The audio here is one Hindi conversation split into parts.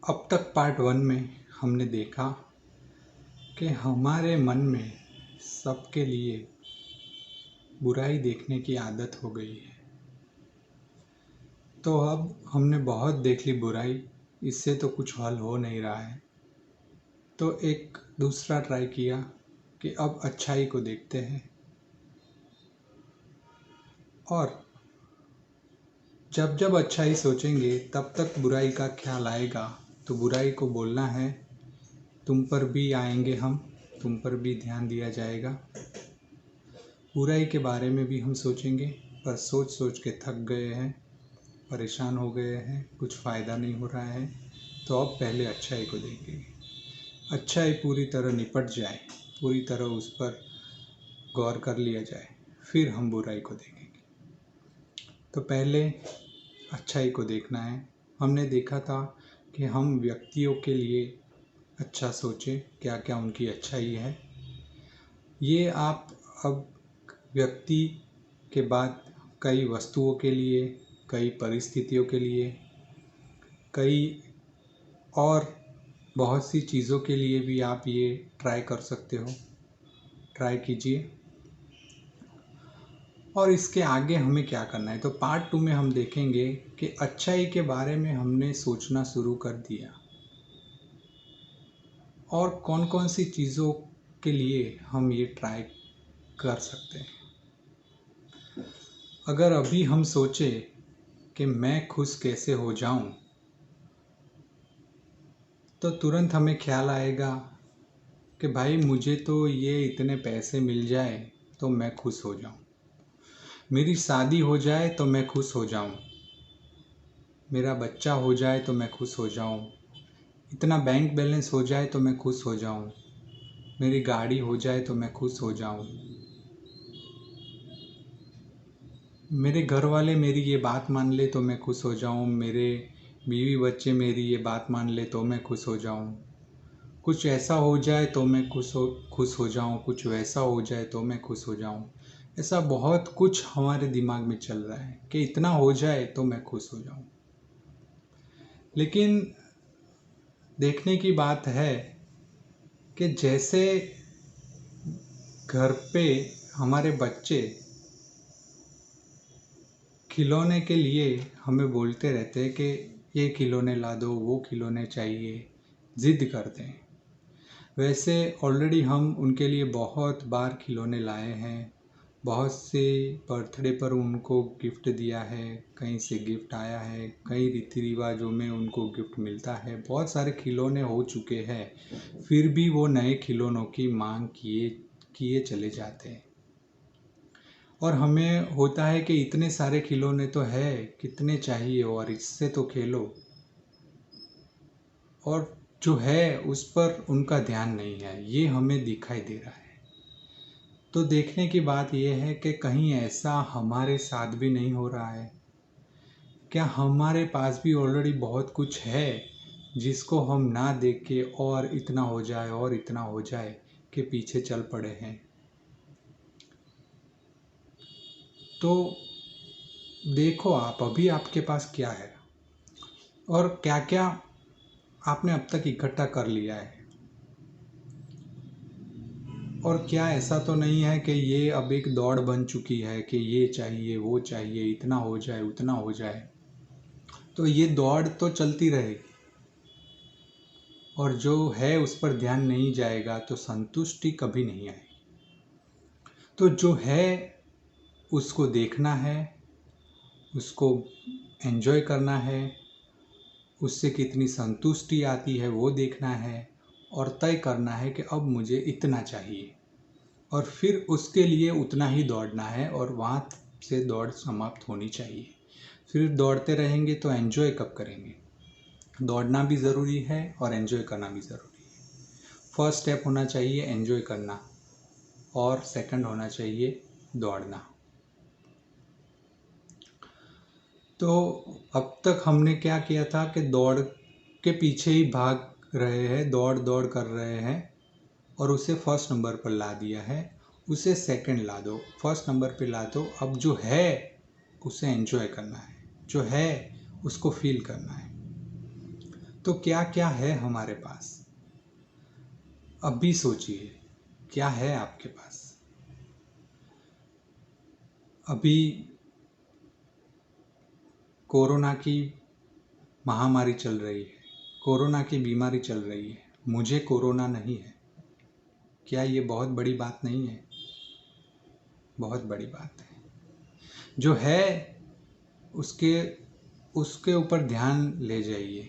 अब तक पार्ट 1 में हमने देखा कि हमारे मन में सबके लिए बुराई देखने की आदत हो गई है। तो अब हमने बहुत देख ली बुराई, इससे तो कुछ हल हो नहीं रहा है। तो एक दूसरा ट्राई किया कि अब अच्छाई को देखते हैं, और जब जब अच्छाई सोचेंगे तब तक बुराई का ख्याल आएगा। तो बुराई को बोलना है, तुम पर भी आएंगे हम, तुम पर भी ध्यान दिया जाएगा। बुराई के बारे में भी हम सोचेंगे, पर सोच सोच के थक गए हैं, परेशान हो गए हैं, कुछ फ़ायदा नहीं हो रहा है। तो अब पहले अच्छाई को देखेंगे। अच्छाई पूरी तरह निपट जाए, पूरी तरह उस पर गौर कर लिया जाए, फिर हम बुराई को देखेंगे। तो पहले अच्छाई को देखना है। हमने देखा था कि हम व्यक्तियों के लिए अच्छा सोचें, क्या क्या उनकी अच्छाई है। ये आप अब व्यक्ति के बाद कई वस्तुओं के लिए, कई परिस्थितियों के लिए, कई और बहुत सी चीज़ों के लिए भी आप ये ट्राई कर सकते हो। ट्राई कीजिए। और इसके आगे हमें क्या करना है, तो पार्ट 2 में हम देखेंगे कि अच्छाई के बारे में हमने सोचना शुरू कर दिया और कौन कौन सी चीज़ों के लिए हम ये ट्राई कर सकते हैं। अगर अभी हम सोचें कि मैं खुश कैसे हो जाऊं, तो तुरंत हमें ख्याल आएगा कि भाई मुझे तो ये इतने पैसे मिल जाए तो मैं खुश हो जाऊं, मेरी शादी हो जाए तो मैं खुश हो जाऊं, मेरा बच्चा हो जाए तो मैं खुश हो जाऊं, इतना बैंक बैलेंस हो जाए तो मैं खुश हो जाऊं, मेरी गाड़ी हो जाए तो मैं खुश हो जाऊं, मेरे घर वाले मेरी ये बात मान ले तो मैं खुश हो जाऊं, मेरे बीवी बच्चे मेरी ये बात मान ले तो मैं खुश हो जाऊं, कुछ ऐसा हो जाए तो मैं खुश हो जाऊं, कुछ वैसा हो जाए तो मैं खुश हो जाऊं। ऐसा बहुत कुछ हमारे दिमाग में चल रहा है कि इतना हो जाए तो मैं खुश हो जाऊं। लेकिन देखने की बात है कि जैसे घर पे हमारे बच्चे खिलौने के लिए हमें बोलते रहते हैं कि ये खिलौने ला दो, वो खिलौने चाहिए, ज़िद करते हैं, वैसे ऑलरेडी हम उनके लिए बहुत बार खिलौने लाए हैं। बहुत से बर्थडे पर उनको गिफ्ट दिया है, कहीं से गिफ्ट आया है, कई रीति रिवाजों में उनको गिफ्ट मिलता है, बहुत सारे खिलौने हो चुके हैं, फिर भी वो नए खिलौनों की मांग किए चले जाते हैं। और हमें होता है कि इतने सारे खिलौने तो है, कितने चाहिए और इससे तो खेलो, और जो है उस पर उनका ध्यान नहीं है, ये हमें दिखाई दे रहा है। तो देखने की बात यह है कि कहीं ऐसा हमारे साथ भी नहीं हो रहा है क्या? हमारे पास भी ऑलरेडी बहुत कुछ है जिसको हम ना देख के और इतना हो जाए और इतना हो जाए के पीछे चल पड़े हैं। तो देखो आप अभी आपके पास क्या है और क्या क्या आपने अब तक इकट्ठा कर लिया है, और क्या ऐसा तो नहीं है कि ये अब एक दौड़ बन चुकी है कि ये चाहिए वो चाहिए, इतना हो जाए उतना हो जाए। तो ये दौड़ तो चलती रहेगी और जो है उस पर ध्यान नहीं जाएगा तो संतुष्टि कभी नहीं आएगी। तो जो है उसको देखना है, उसको एंजॉय करना है, उससे कितनी संतुष्टि आती है वो देखना है, और तय करना है कि अब मुझे इतना चाहिए, और फिर उसके लिए उतना ही दौड़ना है और वहाँ से दौड़ समाप्त होनी चाहिए। फिर दौड़ते रहेंगे तो एंजॉय कब करेंगे? दौड़ना भी ज़रूरी है और एंजॉय करना भी ज़रूरी है। फर्स्ट स्टेप होना चाहिए एंजॉय करना, और सेकंड होना चाहिए दौड़ना। तो अब तक हमने क्या किया था कि दौड़ के पीछे ही भाग रहे हैं, दौड़ दौड़ कर रहे हैं, और उसे फर्स्ट नंबर पर ला दिया है। उसे सेकंड ला दो, फर्स्ट नंबर पे ला दो। अब जो है उसे एंजॉय करना है, जो है उसको फील करना है। तो क्या क्या है हमारे पास? अब भी सोचिए, क्या है आपके पास? अभी कोरोना की महामारी चल रही है, कोरोना की बीमारी चल रही है, मुझे कोरोना नहीं है। क्या ये बहुत बड़ी बात नहीं है? बहुत बड़ी बात है। जो है उसके उसके ऊपर ध्यान ले जाइए,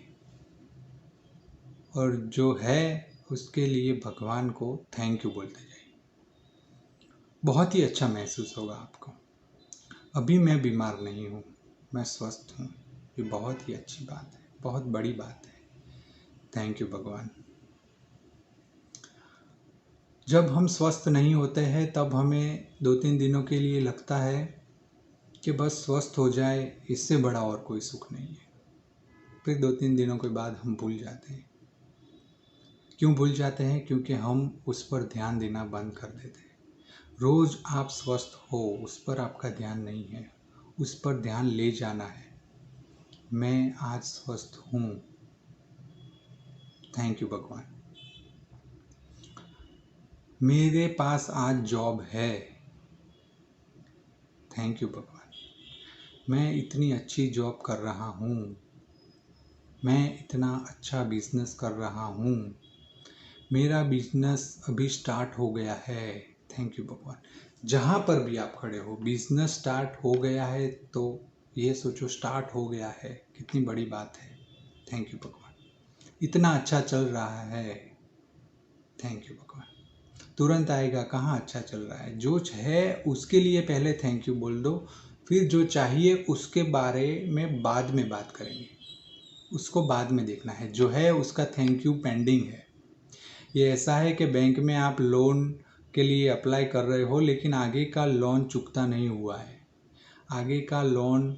और जो है उसके लिए भगवान को थैंक यू बोलते जाइए। बहुत ही अच्छा महसूस होगा आपको। अभी मैं बीमार नहीं हूँ, मैं स्वस्थ हूँ। ये बहुत ही अच्छी बात है, बहुत बड़ी बात है। थैंक यू भगवान। जब हम स्वस्थ नहीं होते हैं तब हमें 2-3 दिनों के लिए लगता है कि बस स्वस्थ हो जाए, इससे बड़ा और कोई सुख नहीं है। फिर 2-3 दिनों के बाद हम भूल जाते हैं। क्यों भूल जाते हैं? क्योंकि हम उस पर ध्यान देना बंद कर देते हैं। रोज़ आप स्वस्थ हो, उस पर आपका ध्यान नहीं है, उस पर ध्यान ले जाना है। मैं आज स्वस्थ हूँ, थैंक यू भगवान। मेरे पास आज जॉब है, थैंक यू भगवान। मैं इतनी अच्छी जॉब कर रहा हूँ, मैं इतना अच्छा बिजनेस कर रहा हूँ, मेरा बिजनेस अभी स्टार्ट हो गया है, थैंक यू भगवान। जहाँ पर भी आप खड़े हो, बिजनेस स्टार्ट हो गया है तो ये सोचो स्टार्ट हो गया है, कितनी बड़ी बात है। थैंक यू भगवान। इतना अच्छा चल रहा है, थैंक यू भगवान। तुरंत आएगा कहाँ अच्छा चल रहा है? जो है उसके लिए पहले थैंक यू बोल दो, फिर जो चाहिए उसके बारे में बाद में बात करेंगे, उसको बाद में देखना है। जो है उसका थैंक यू पेंडिंग है। ये ऐसा है कि बैंक में आप लोन के लिए अप्लाई कर रहे हो, लेकिन आगे का लोन चुकता नहीं हुआ है, आगे का लोन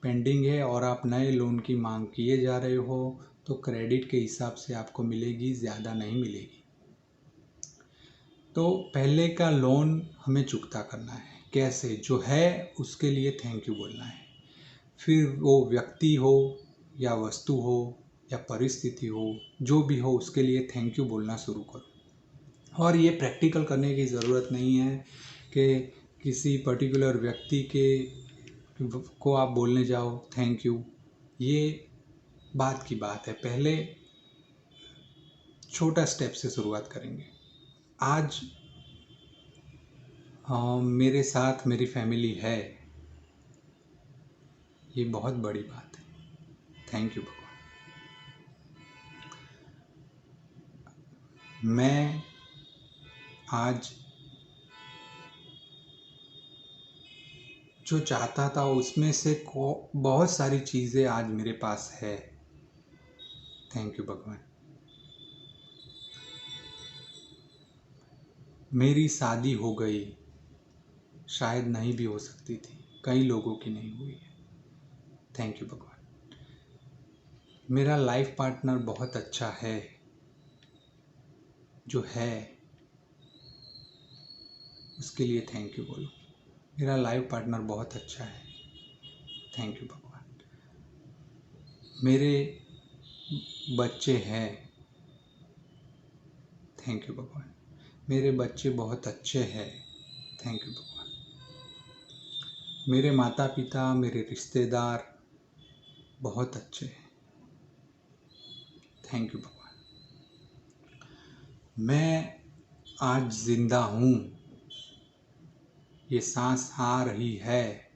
पेंडिंग है और आप नए लोन की मांग किए जा रहे हो, तो क्रेडिट के हिसाब से आपको मिलेगी, ज़्यादा नहीं मिलेगी। तो पहले का लोन हमें चुकता करना है। कैसे? जो है उसके लिए थैंक यू बोलना है। फिर वो व्यक्ति हो या वस्तु हो या परिस्थिति हो, जो भी हो उसके लिए थैंक यू बोलना शुरू करो। और ये प्रैक्टिकल करने की ज़रूरत नहीं है कि किसी पर्टिकुलर व्यक्ति को आप बोलने जाओ थैंक यू। ये बात की बात है, पहले छोटा स्टेप से शुरुआत करेंगे। आज मेरे साथ मेरी फैमिली है, ये बहुत बड़ी बात है, थैंक यू भगवान। मैं आज जो चाहता था उसमें से बहुत सारी चीज़ें आज मेरे पास है, थैंक यू भगवान। मेरी शादी हो गई, शायद नहीं भी हो सकती थी, कई लोगों की नहीं हुई है, थैंक यू भगवान। मेरा लाइफ पार्टनर बहुत अच्छा है, जो है उसके लिए थैंक यू बोलो। मेरा लाइफ पार्टनर बहुत अच्छा है, थैंक यू भगवान। मेरे बच्चे हैं, थैंक यू भगवान। मेरे बच्चे बहुत अच्छे हैं, थैंक यू भगवान। मेरे माता पिता, मेरे रिश्तेदार बहुत अच्छे हैं, थैंक यू भगवान। मैं आज जिंदा हूँ, ये सांस आ रही है,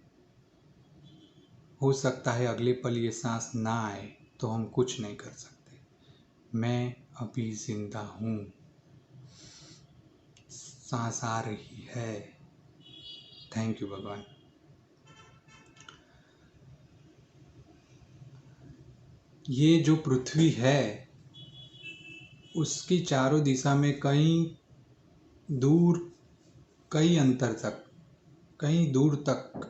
हो सकता है अगले पल ये सांस ना आए तो हम कुछ नहीं कर सकते। मैं अभी जिंदा हूँ, सांस आ रही है, थैंक यू भगवान। ये जो पृथ्वी है उसकी चारों दिशा में कहीं दूर, कई अंतर तक, कहीं दूर तक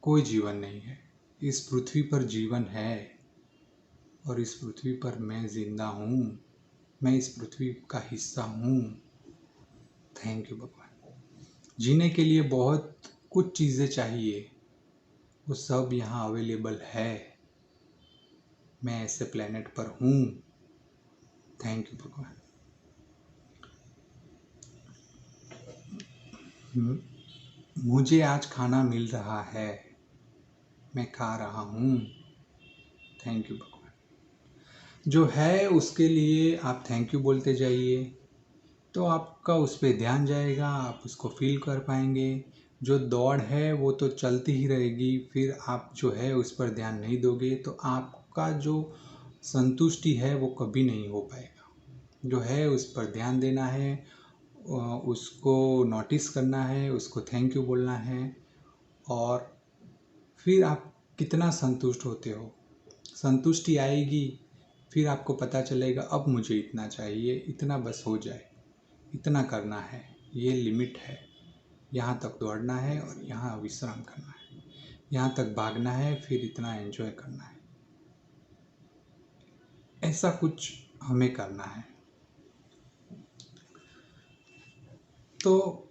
कोई जीवन नहीं है। इस पृथ्वी पर जीवन है और इस पृथ्वी पर मैं जिंदा हूँ, मैं इस पृथ्वी का हिस्सा हूँ, थैंक यू भगवान। जीने के लिए बहुत कुछ चीज़ें चाहिए, वो सब यहाँ अवेलेबल है। मैं ऐसे प्लेनेट पर हूँ, थैंक यू भगवान। मुझे आज खाना मिल रहा है, मैं खा रहा हूँ, थैंक यू भगवान। जो है उसके लिए आप थैंक यू बोलते जाइए, तो आपका उस पर ध्यान जाएगा, आप उसको फील कर पाएंगे। जो दौड़ है वो तो चलती ही रहेगी, फिर आप जो है उस पर ध्यान नहीं दोगे तो आपका जो संतुष्टि है वो कभी नहीं हो पाएगा। जो है उस पर ध्यान देना है, उसको नोटिस करना है, उसको थैंक यू बोलना है, और फिर आप कितना संतुष्ट होते हो, संतुष्टि आएगी, फिर आपको पता चलेगा अब मुझे इतना चाहिए, इतना बस हो जाए, इतना करना है, ये लिमिट है, यहाँ तक दौड़ना है और यहाँ विश्राम करना है, यहाँ तक भागना है, फिर इतना एंजॉय करना है। ऐसा कुछ हमें करना है। तो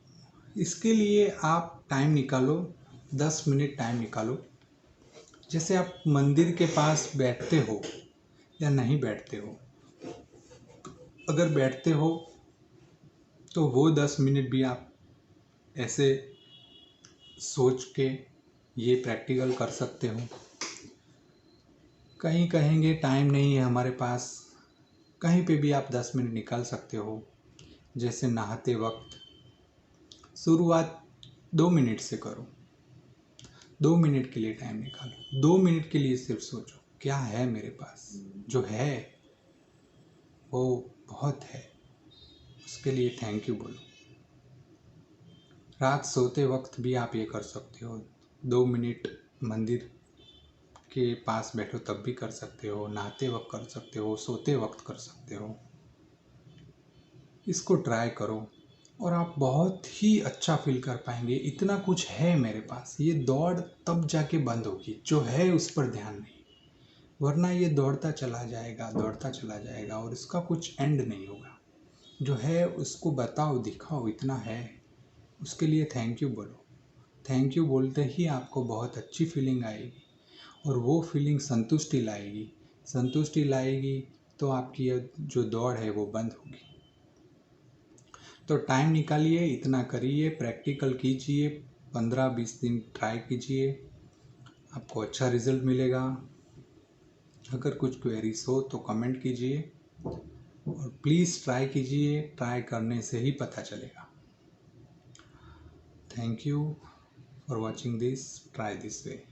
इसके लिए आप टाइम निकालो, 10 मिनट टाइम निकालो। जैसे आप मंदिर के पास बैठते हो या नहीं बैठते हो, अगर बैठते हो तो वो 10 मिनट भी आप ऐसे सोच के ये प्रैक्टिकल कर सकते हो। कहीं कहेंगे टाइम नहीं है हमारे पास, कहीं पे भी आप 10 मिनट निकाल सकते हो। जैसे नहाते वक्त शुरुआत 2 मिनट से करो, 2 मिनट के लिए टाइम निकालो, 2 मिनट के लिए सिर्फ सोचो क्या है मेरे पास, जो है वो बहुत है, उसके लिए थैंक यू बोलो। रात सोते वक्त भी आप ये कर सकते हो, 2 मिनट मंदिर के पास बैठो तब भी कर सकते हो, नहाते वक्त कर सकते हो, सोते वक्त कर सकते हो। इसको ट्राई करो और आप बहुत ही अच्छा फील कर पाएंगे, इतना कुछ है मेरे पास। ये दौड़ तब जाके बंद होगी, जो है उस पर ध्यान नहीं, वरना ये दौड़ता चला जाएगा, दौड़ता चला जाएगा और इसका कुछ एंड नहीं होगा। जो है उसको बताओ, दिखाओ इतना है, उसके लिए थैंक यू बोलो। थैंक यू बोलते ही आपको बहुत अच्छी फीलिंग आएगी और वो फीलिंग संतुष्टि लाएगी, संतुष्टि लाएगी तो आपकी जो दौड़ है वो बंद होगी। तो टाइम निकालिए, इतना करिए, प्रैक्टिकल कीजिए, 15-20 दिन ट्राई कीजिए, आपको अच्छा रिजल्ट मिलेगा। अगर कुछ क्वेरीज हो तो कमेंट कीजिए और प्लीज़ ट्राई कीजिए, ट्राई करने से ही पता चलेगा। Thank you for watching this, try this way.